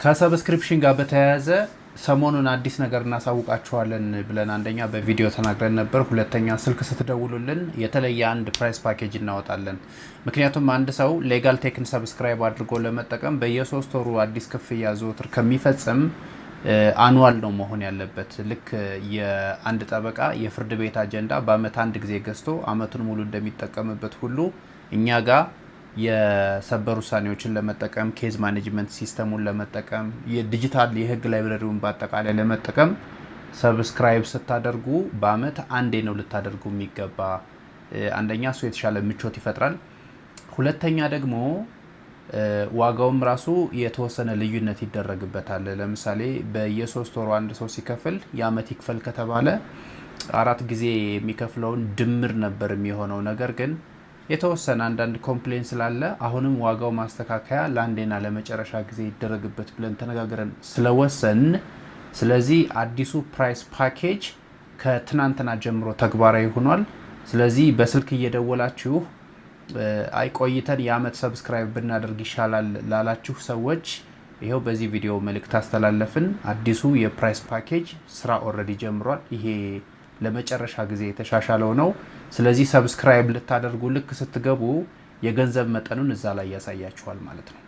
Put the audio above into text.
ከሰብስክሪፕሽን ጋር በተያያዘ ሰሞኑን አዲስ ነገር እናሳውቃችኋለን ብለን አንደኛ በቪዲዮ ተናግረን ነበር። ሁለተኛ ስልክ ስትደውሉልን የተለየ አንድ ፕራይስ ፓኬጅ እናወጣለን። ምክንያቱም አንድ ሰው ሌጋል ቴክን ሰብስክራይብ አድርጎ ለመጠቀም በየ3 ወሩ አዲስ ክፍያ ዘወትር ከሚፈጽም አኑዋል ነው መሆን ያለበት። ልክ የአንድ ጠበቃ የፍርድ ቤት አጀንዳ በአመት አንድ ጊዜ ገዝቶ አመቱን ሙሉ እንደሚጠቀምበት ሁሉ እኛ ጋር የሰበር ውሳኔዎችን ለመጠቀም ኬዝ ማኔጅመንት ሲስተሙን ለመጠቀም የዲጂታል የህግ ላይብረሪውን በአጠቃላይ ለመጠቀም ሰብስክራይብ ስታደርጉ በአመት አንዴ ነው ልታደርጉ የሚገባ። አንደኛ እሱ የተሻለ ምቾት ይፈጥራል። ሁለተኛ ደግሞ ዋጋውም ራሱ የተወሰነ ልዩነት ይደረግበታል። ለምሳሌ በየ3 ወሩ አንድ ሰው ሲከፍል የአመት ይክፈል ከተባለ 4 ጊዜ የሚከፍለውን ድምር ነበር የሚሆነው። ነገር ግን የተወሰነ አንዳንድ ኮምፕሌን ስላለ አሁንም ዋጋው ማስተካከያ ለአንዴና ለመጨረሻ ጊዜ ይደረግበት ብለን ተነጋግረን ስለወሰን፣ ስለዚህ አዲሱ ፕራይስ ፓኬጅ ከትናንትና ጀምሮ ተግባራዊ ሆኗል። ስለዚህ በስልክ እየደወላችሁ ቆይተን የአመት ሰብስክራይብ ብናደርግ ይሻላል ላላችሁ ሰዎች ይሄው በዚህ ቪዲዮ መልእክት አስተላለፍን። አዲሱ የፕራይስ ፓኬጅ ስራ ኦልሬዲ ጀምሯል። ይሄ ለመጨረሻ ጊዜ የተሻሻለው ነው። ስለዚህ ሰብስክራይብ ልታደርጉ ልክ ስትገቡ የገንዘብ መጠኑን እዛ ላይ ያሳያችኋል ማለት ነው።